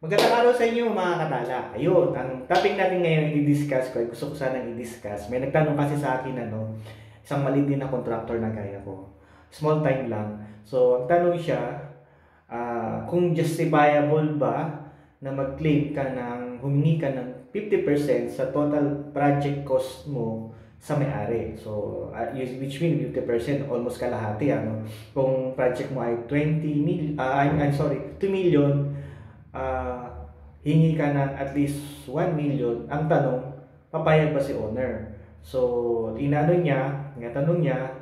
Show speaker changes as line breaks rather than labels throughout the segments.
Magandang araw sa inyo mga katala. Ayun, ang topic natin ngayon i-discuss ko, gusto ko sanang i-discuss. May nagtanong kasi sa akin isang maliit din na contractor na gaya ko. Small time lang. So, ang tanong siya, kung justifiable ba na mag-claim ka humingi ka ng 50% sa total project cost mo sa may-ari. So, which means 50% almost kalahati. Kung project mo ay 2 million, uh, hingi ka ng at least 1 million, ang tanong, papayag ba si owner? So, tanong niya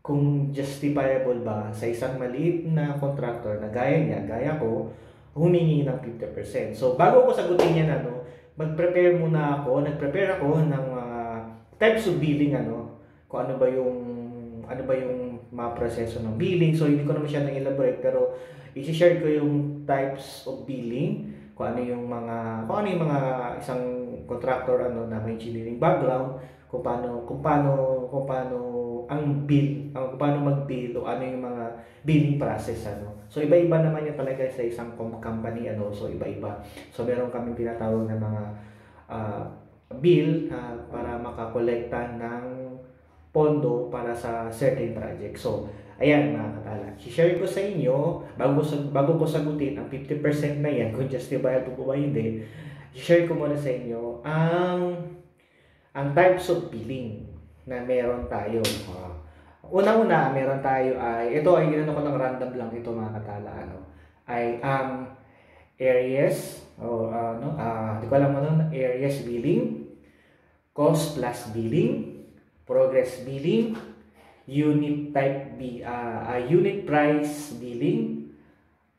kung justifiable ba sa isang maliit na contractor na gaya ko, humingi ng 50%. So, bago ko sagutin yan, nag-prepare ako ng mga types of billing, kung ano ba yung mga proseso ng billing. So, hindi ko naman siya na-elaborate, pero i-share ko yung types of billing, kung ano yung mga isang contractor na may engineering background, kung paano mag-bill o ano yung mga billing process. So iba-iba naman yan talaga sa isang company, so iba-iba. So meron kaming tinatawag na mga bill para makakolekta ng pondo para sa certain project. So ayan mga katala, share ko sa inyo, bago ko sagutin ang 50% na yan, kung justifiable po ba hindi, share ko muna sa inyo ang types of billing na meron tayo. Una-una, meron tayo ito ay ginano ko ng random lang ito mga katala, ay areas, di ko alam areas billing, cost plus billing, progress billing, unit price billing,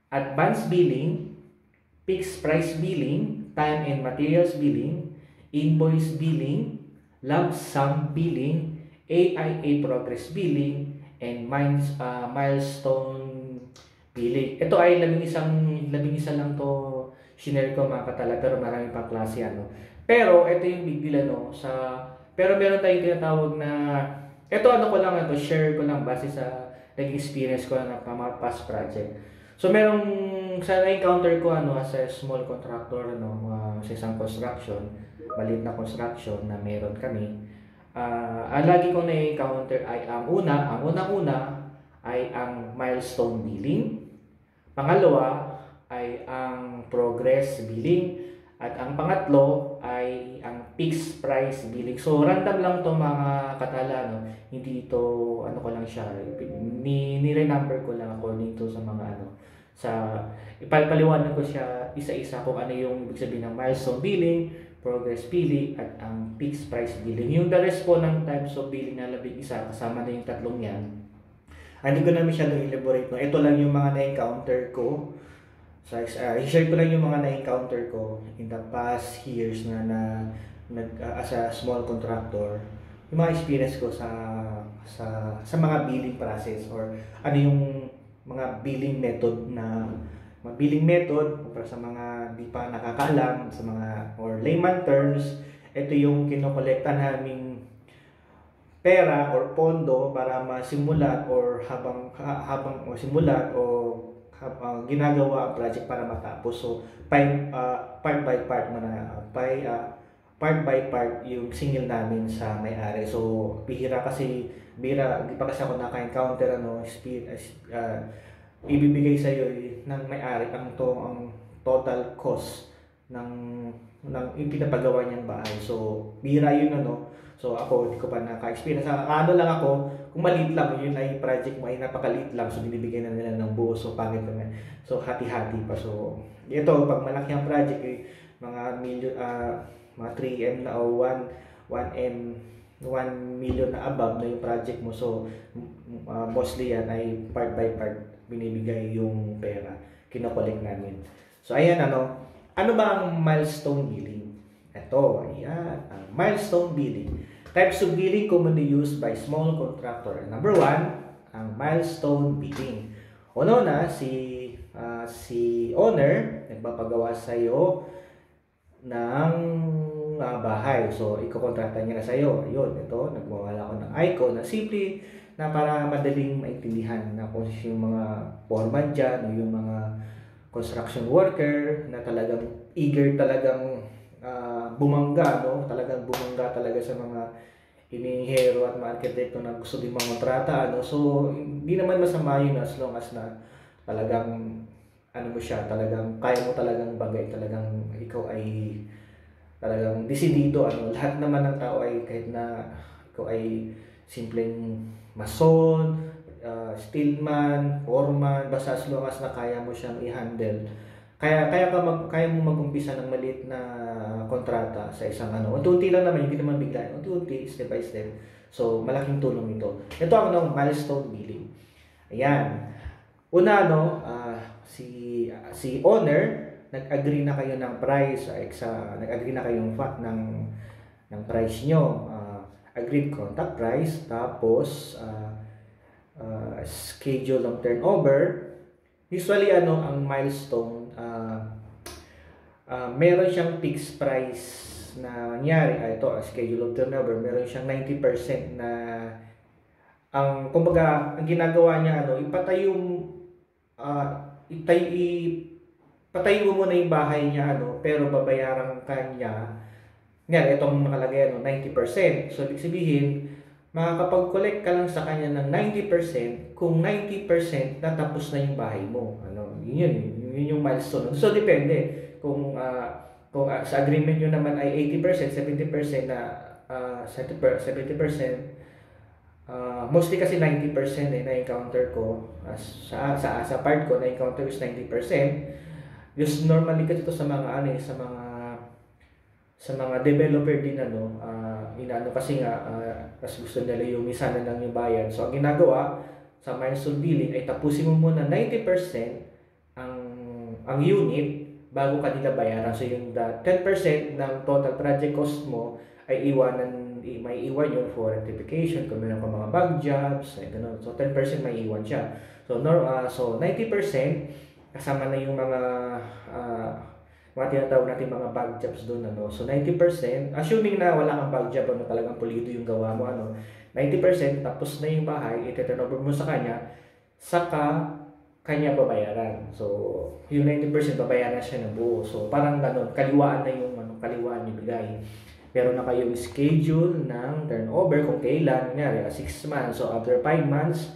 advance billing, fixed price billing, time and materials billing, invoice billing, lump sum billing, AIA progress billing, and milestone billing. Ito ay labing isa lang to shinare ko mga katala, pero marami pang klase Pero ito yung big deal pero meron tayong tinatawag na share ko lang base sa naging experience ko na past project. So merong sa na-encounter ko as a small contractor sa isang construction, maliit na construction na meron kami. Ang lagi kong na-encounter ay ang unang-una ay ang milestone billing. Pangalawa ay ang progress billing. At ang pangatlo ay ang fixed price billing. So random lang to mga katala, hindi ito ko lang siya, ni-renumber ko lang according to sa mga ipaliwanag ko siya isa-isa kung ano yung ibig sabihin ng milestone billing, progress billing, at ang fixed price billing. Yung the rest po ng types of billing na labing isa, kasama na yung tatlong yan, hindi ko na masyadong elaborate. Ito lang yung mga na-encounter ko. So, i-share ko lang yung mga na-encounter ko in the past years as a small contractor. Yung mga experience ko sa mga billing process, or ano yung mga billing method para sa mga di pa nakakaalam sa mga or layman terms. Ito yung kinokolekta naming pera or pondo para masimulat or habang simulat o ginagawa ang project para matapos. So part by part yung singil namin sa may-ari. So bihira, di pa kasi ako naka-encounter ibibigay sa iyo ng may-ari ang total cost ng ipinapagawa niyang bahay. So bihira yun So ako, hindi ko pa naka-experience. Lang ako, kung maliit lang, yun ay project mo ay napakaliit lang, so binibigyan na nila ng buo, so pangit naman. So hati-hati pa. So ito, pag malaki ang project, mga million, mga 3M na o 1 million na above na yung project mo. So mostly yan ay part by part binibigay yung pera, kinokollect namin. So ayan, ano ba ang milestone billing? Ito, ayan, ang milestone billing. Types of billing commonly used by small contractor. Number 1, ang milestone billing. Si owner nagpapagawa sa iyo ng bahay. So, ikokontrata niya na sa iyo. Ayun, ito, nagwawala ko ng ICO na simple na para madaling maintindihan na kung yung mga foreman dyan o yung mga construction worker na talagang eager talagang bumangga, no? Talagang bumangga talaga sa mga inihero at mga arkitekto na gusto din mangontrata, ano? So, hindi naman masama yun as long as na talagang ano mo siya, talagang kaya mo talagang bagay, talagang ikaw ay talagang desidido, ano? Lahat naman ng tao ay kahit na ikaw ay simpleng mason, steelman, foreman, basta as long as na kaya mo siyang i-handle. Kaya mo mag-umpisa ng maliit na kontrata sa isang ano. Unti-unti lang naman, hindi naman bigla. Unti-unti, step by step. So, malaking tulong ito. Ito ang milestone billing. Ayan. Una, no, si owner, nag-agree na kayo ng price, nag-agree na kayong ng price nyo. Agreed contact price, tapos schedule ng turnover. Usually ang milestone, meron siyang fixed price na nangyari. Ito, schedule of turnover, meron siyang 90% na kumbaga, ang ginagawa niya, ipatayo mo muna yung bahay niya, pero babayaran kanya. Ngayon, itong nakalagay, 90%. So, ibig sabihin, makakapag-collect ka lang sa kanya ng 90% kung 90% natapos na yung bahay mo. Yun yung milestone. So, depende. Kung sa agreement nyo naman ay 80%, 70% na 70%, mostly kasi 90% na-encounter ko. Sa part ko, na-encounter is 90%. Just normally kasi ito sa mga sa mga developer din kasi nga kasi gusto nila yung isa na lang yung bayad. So ang ginagawa sa milestone billing ay tapusin mo muna 90% ang unit bago ka nila bayaran. So yung 10% ng total project cost mo ay may iwan yun for rectification kung meron ka mga bug jobs, gano'n. So 10% may iwan siya. So 90% kasama na yung mga tinatawag natin mga bug jobs doon, So 90%, assuming na wala kang bug job, talagang pulido yung gawa mo, 90% tapos na yung bahay, i-turnover mo sa kanya, saka kanya babayaran. So yung 90% babayaran siya ng buo. So parang gano'n, kaliwaan na yung kaliwaan yung bigay. Meron na kayong schedule ng turnover kung kailan, kunyari 6 months. So after 5 months,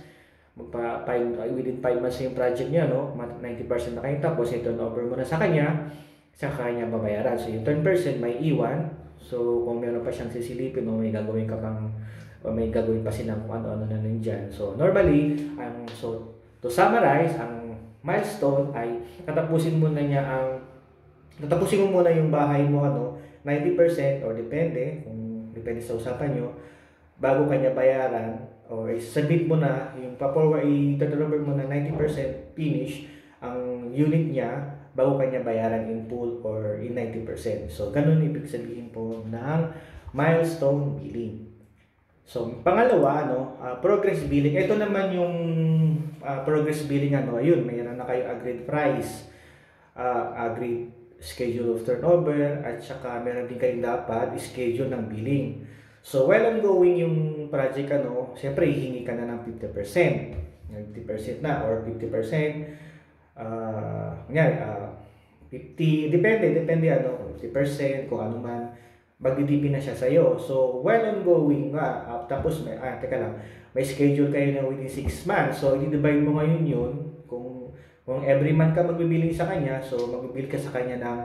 within 5 months yung project niya, 90% na kayo tapos, i-turnover mo na sa kanya, saka kanya babayaran. So yung 10% may iwan. So kung meron pa siyang sisilipin o may gagawin ka pang may gagawin pa silang kung ano-ano na nandiyan. So normally, to summarize, ang milestone ay tatapusin mo muna yung bahay mo 90% or depende sa usapan nyo bago kanya bayaran, or submit mo na yung i-turnover mo na 90% finish ang unit niya bago kanya bayaran in full or in 90%. So, ganun ibig sabihin po ng milestone billing. So, pangalawa, progress billing. Ito naman yung progress billing, ayun, mayroon na kayo agreed price, agreed schedule of turnover, at saka meron din kayong dapat schedule ng billing. So, while ongoing yung project, siyempre, hihingi ka na ng 50%. 50% na or 50%. 50, depende 50% kung ano man, magdidipin na siya sa'yo. So, while ongoing tapos may schedule kayo na within 6 months. So, i-divide mo ngayon yun, kung every month ka magbibiling sa kanya, so magbibil ka sa kanya ng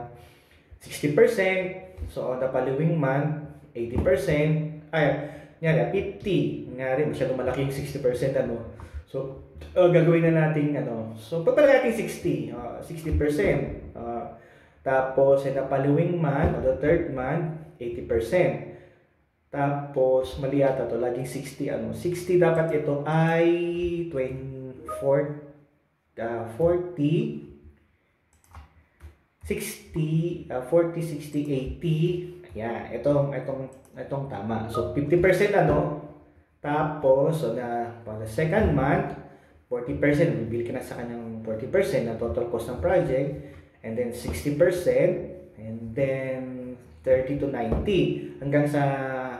60%. So, on the following month, 80%, 50. Masyadong malaki yung 60%, So, gagawin na natin, so, pagpala natin 60%. Tapos, in the following month, o the third month, 80%. Tapos, mali yata to, laging 60, 60 dapat ito ay 40, 60, 80. Ayan, itong tama. So, 50%, tapos, so for the second month, 40%, bibili ka na sa kanyang 40% na total cost ng project, and then 60%, and then 30 to 90, hanggang sa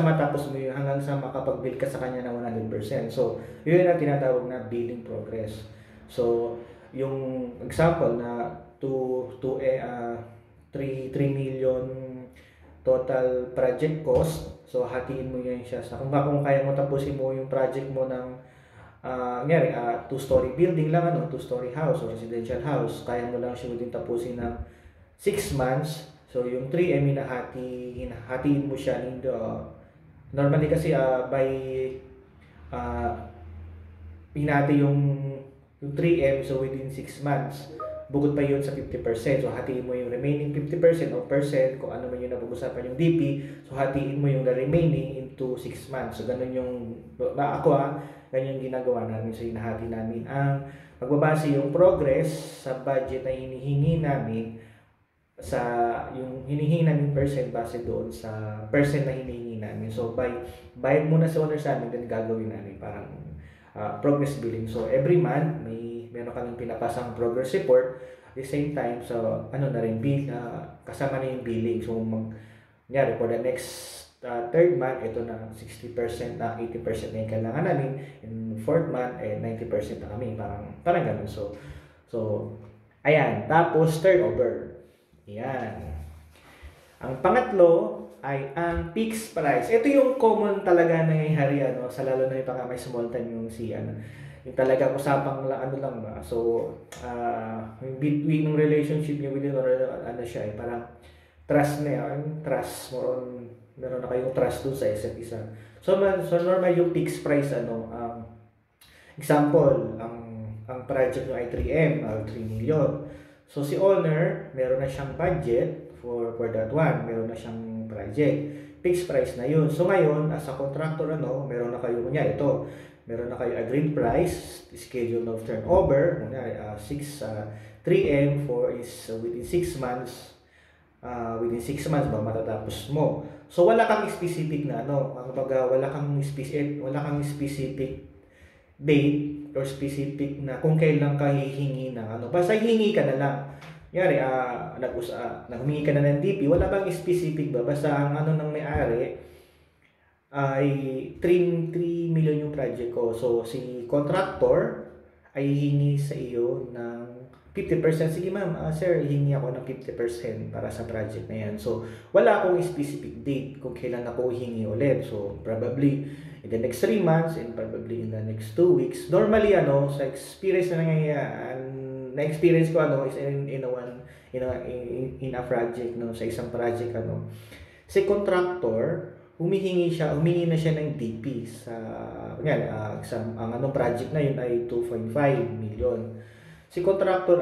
matapos mo yun, hanggang sa makapag-bill ka sa kanya ng 100%. So, yun ang tinatawag na billing progress. So, yung example na 3 million total project cost. So hatiin mo yan siya sa kung kaya mo tapusin mo yung project mo ng ngayari, two-story building lang, two-story house or residential house, kaya mo lang siya din tapusin ng 6 months. So yung 3M hatiin mo siya in the normally kasi by hinati yung 3M, so within 6 months bukod pa yun sa 50%. So hatiin mo yung remaining 50% o percent kung ano man yung napag-usapan yung DP. So hatiin mo yung the remaining into 6 months. So ganun yung ganyan yung ginagawa namin. So hinahati namin ang magbabase yung progress sa budget na hinihingi namin sa yung hinihingi namin percent base doon sa percent na hinihingi namin. So bayad muna sa owner sa amin, then gagawin namin parang progress billing. So every month meron kaming pinapasang progress report. At the same time, so na rin kasama na yung billing. So for the next third month, ito na 60% na 80% na yung kailangan namin. In fourth month, 90% na kami. Parang ganun. So ayan. Tapos turnover. Ayan. Ang pangatlo ay ang fixed price. Ito yung common talaga nangyayari sa lalo na yung pagka may small time yung yung talagang usapang lang ba. So between ng relationship niyo with it or siya parang trust na yan, trust more on meron na kayong trust dun sa isa't isa. So normal yung fixed price example ang project nyo ay 3M or 3 million. So si owner meron na siyang budget for that one, meron na siyang project, fixed price na yun. So ngayon as a contractor meron na kayo meron na kayo agreed price, schedule of turnover, 3M for is within 6 months. Within 6 months ba matatapos mo. So wala kang specific na wala kang specific date or specific na kung kailan ka hihingi ng basta hihingi ka na lang. Yari, humingi ka na ng DP, wala bang specific ba? Basta ang ng may-ari ay 3 million yung project ko. So, si contractor ay hihingi sa iyo ng 50%. Sige ma'am, sir, hihingi ako ng 50% para sa project na yan. So, wala akong specific date kung kailan ako hihingi ulit. So, probably in the next 3 months and probably in the next 2 weeks. Normally, sa experience na na-experience ko is in a project sa isang project si contractor humingi na siya ng DP sa ang project na yun ay 2.5 million. Si contractor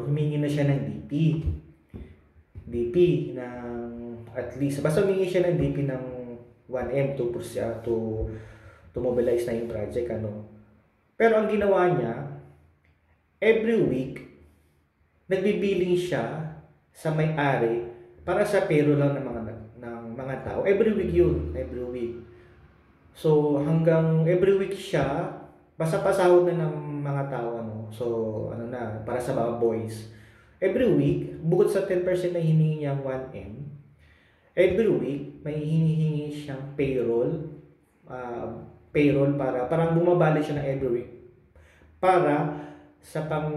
humingi na siya ng DP ng at least basta humingi siya ng DP ng 1M to mobilize na yung project Pero ang ginawa niya, every week nagbibiling siya sa may-ari para sa payroll lang ng mga tao. Every week yun, every week. So hanggang every week siya basta pasahod na ng mga tao So para sa mga boys. Every week, bukod sa 10% na hinihingi niyang 1M, every week may hinihingi siyang payroll para parang bumabalik siya ng every week para sa pang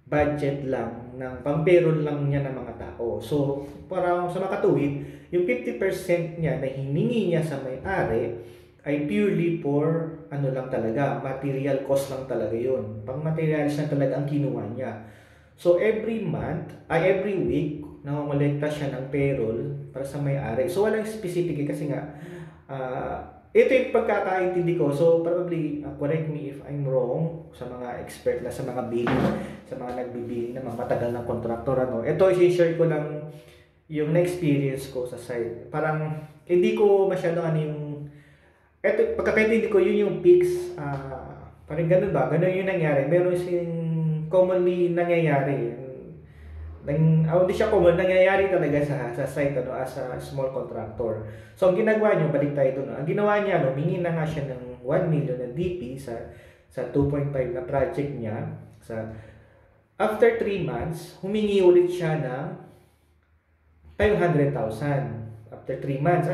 budget lang ng pang payroll lang niya ng mga tao. So para sa makatuwid, yung 50% niya na hiningi niya sa may-ari ay purely for lang talaga, material cost lang talaga yun. Pang materials na talaga ang kinuha niya. So every week nangongolekta siya ng payroll para sa may-ari. So walang specific kasi nga ito yung pagkakaintindi ko. So probably correct me if I'm wrong sa mga expert na sa mga billing, sa mga nagbibiling na mga matagal ng kontraktor Ito i-share ko lang yung na-experience ko sa site. Parang hindi ko masyado ito pagkakaintindi ko yun yung fix parang ganun ba? Ganun yung nangyari. Meron siyang commonly nangyayari. Hindi siya common, nangyayari talaga sa site as a small contractor. So ang ginagawa niyo, balik tayo doon. Ang ginawa niya humingi na nga siya ng 1 million na DP sa 2.5 na project niya. After 3 months, humingi ulit siya ng 500,000. After 3 months,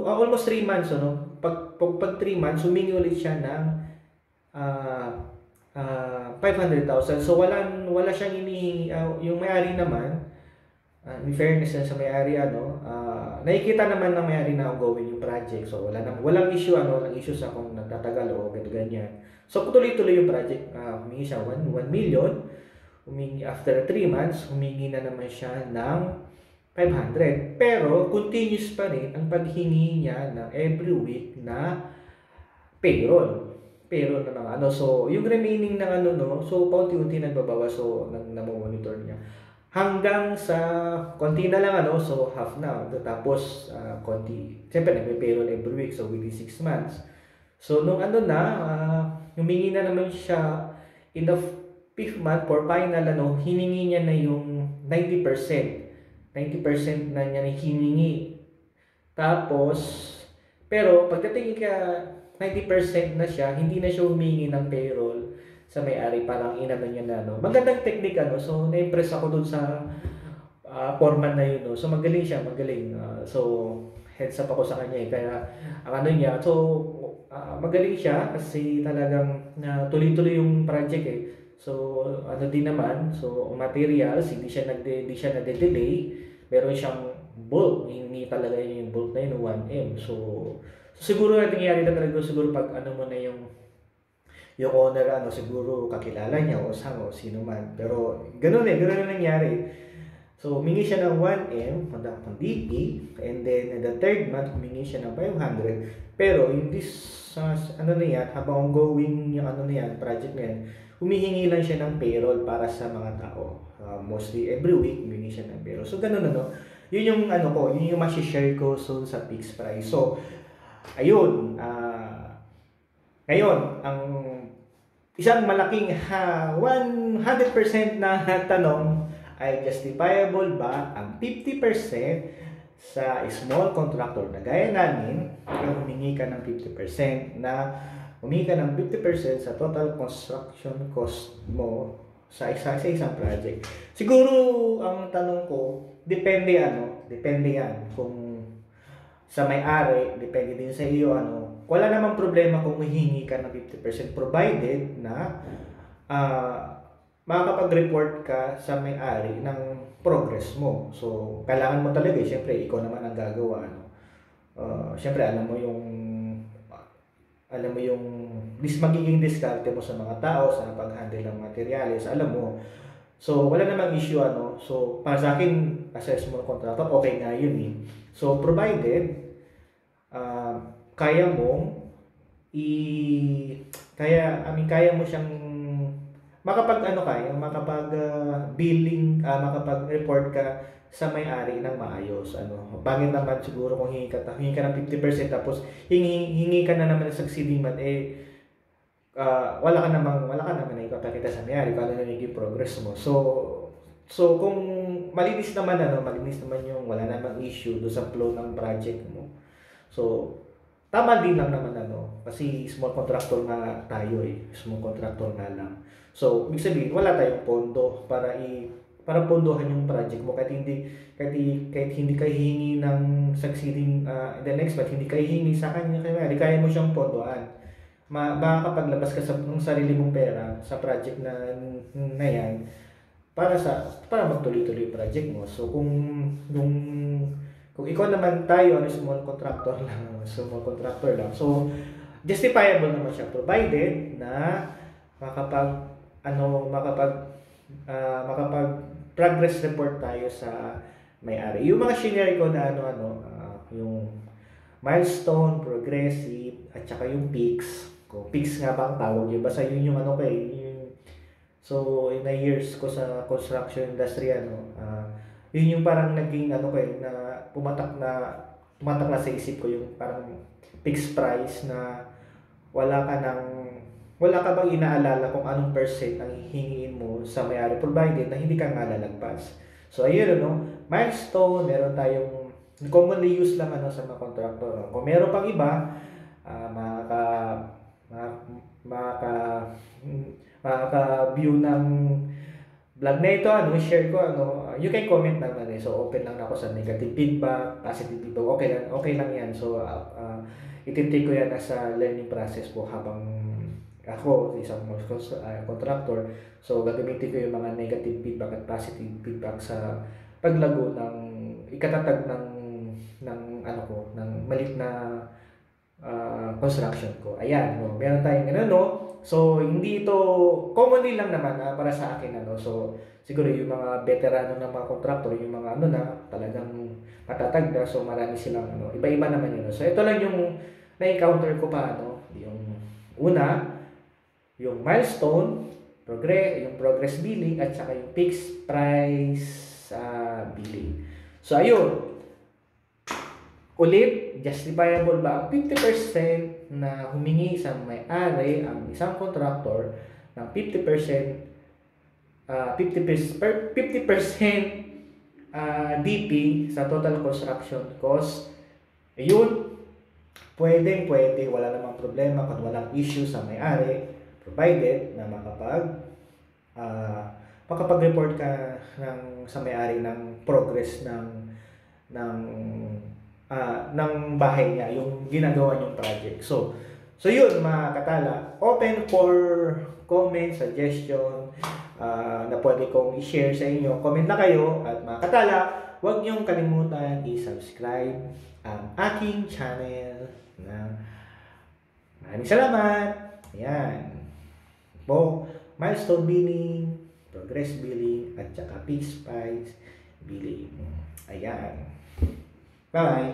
almost 3 months, Pag 3 months, humingi ulit siya ng ah 500,000. So wala siyang inihingi, yung may-ari naman, in fairness sa may-ari, nakikita naman ng may-ari na ongoing yung project. So walang issue, walang issue sa kung nagtatagal o ganyan. So tuloy-tuloy yung project. Humingi siya 1 million. Humingi after 3 months, humingi na naman siya ng 500. Pero continuous pa rin ang paghingi niya ng every week na payroll na mga so yung remaining ng so paunti-unti nagbabawas, so namomonitor niya hanggang sa konti na lang, so half na, tapos konti, siyempre nagpe-payroll every week, so within 6 months. So nung humingi na naman siya in the 5th month for final, hiningi niya na yung 90% na niya na hiningi. Tapos pero pagdating 90% na siya, hindi na siya humingi ng payroll sa may-ari, parang niya na, magandang technique, so na-impress ako dun sa foreman na yun, so magaling siya, so heads up ako sa kanya, kaya ang niya, so magaling siya kasi talagang tuloy-tuloy yung project so din naman, so materials, hindi siya nade-delay, meron siyang bulk, hindi talaga yung bulk na yun, 1M, so siguro nangyari na talaga siguro pag mo na yung owner, siguro kakilala niya o sino man. Pero ganun na nangyari. So humingi siya ng 1M pang DP, and then the 3rd month humingi siya ng 500. Pero in this habang ongoing yung project na yan, humihingi lang siya ng payroll para sa mga tao. Mostly every week humingi siya ng payroll. So ganun Yun yung yun yung ma-share ko so sa fixed price. So ayun, ngayon, ang isang malaking 100% na tanong ay justifiable ba ang 50% sa small contractor na gaya namin, humingi ka ng 50% sa total construction cost mo sa isang project. Siguro ang tanong ko, depende yan kung sa may-ari, depende din sa iyo, wala namang problema kung hihingi ka ng 50% provided na makakapag-report ka sa may-ari ng progress mo. So kailangan mo talaga, siyempre ikaw naman ang gagawa, siyempre alam mo yung magiging diskarte mo sa mga tao sa pag-handle ng materials, alam mo. So wala namang issue, so para sa akin as a small contractor, okay nga yun So provided kaya mo siyang billing, makapag-report ka sa may-ari ng maayos. Pangit naman siguro kung hingi ka ng 50% tapos hingi ka na naman ng succeeding month, wala ka naman na ipapakita sa may-ari kung ano naging progress mo. So kung malinis naman yung wala namang issue do sa flow ng project mo. So tama din lang naman kasi small contractor nga tayo small contractor nga lang. So ibig sabihin wala tayong pondo para pondohan yung project mo, kahit hindi ka hihingi ng succeeding the next month, hindi ka hihingi sa kanya, kaya mo siyang pondohan. Makakapaglabas ka ng sarili mong pera sa project na yan para magtuloy-tuloy yung project mo. So kung ikaw naman tayo, small contractor lang. So justifiable naman siya provided na makapag progress report tayo sa may-ari. Yung mga shinare ko na yung milestone, progressive, at saka yung peaks. Kung peaks nga ba ang tawag yun, basta yun yung so in the years ko sa construction industry, yun yung parang naging na pumatak na sa isip ko, yung parang fixed price na wala ka bang inaalala kung anong percent ang hihingin mo sa may-ari provided na hindi ka nga lalagpas. So ayun milestone, meron tayong commonly used lang sa mga contractor. Kung meron pang iba, makaka-view ng vlog na ito, share ko, you can comment naman so open lang ako sa negative feedback, positive feedback, okay lang yan. So ititake ko yan as a learning process po habang ako, isang contractor, so gagamitin ko yung mga negative feedback at positive feedback sa paglago ng ikatatag ng ano ko, ng malit na construction ko. Ayan, no, meron tayong ano, no? So, hindi ito, commonly lang naman para sa akin, ano. So, siguro yung mga veterano ng mga contractor, yung mga ano na, talagang matatag na, so marami silang, ano, iba-iba naman yun. No? So, ito lang yung na-encounter ko pa, ano, yung una, yung milestone, yung progress billing, at saka yung fixed price billing. So, ayun, ulit, justifiable ba ang 50% na humingi isang may-ari ang isang contractor ng 50% 50% DP sa total construction cost? Ayun, pwede, wala namang problema kung walang issue sa may-ari, provided na makapag-report ka sa may-ari ng progress ng bahay niya, yung ginagawa niyong project. So yun mga katala, open for comment, suggestion, na pwede kong i-share sa inyo. Comment na kayo, at mga katala, huwag niyong kalimutan i-subscribe ang aking channel. Maraming salamat. Ayan po, milestone billing, progress billing, at saka fixed price billing. Ayan. Bye.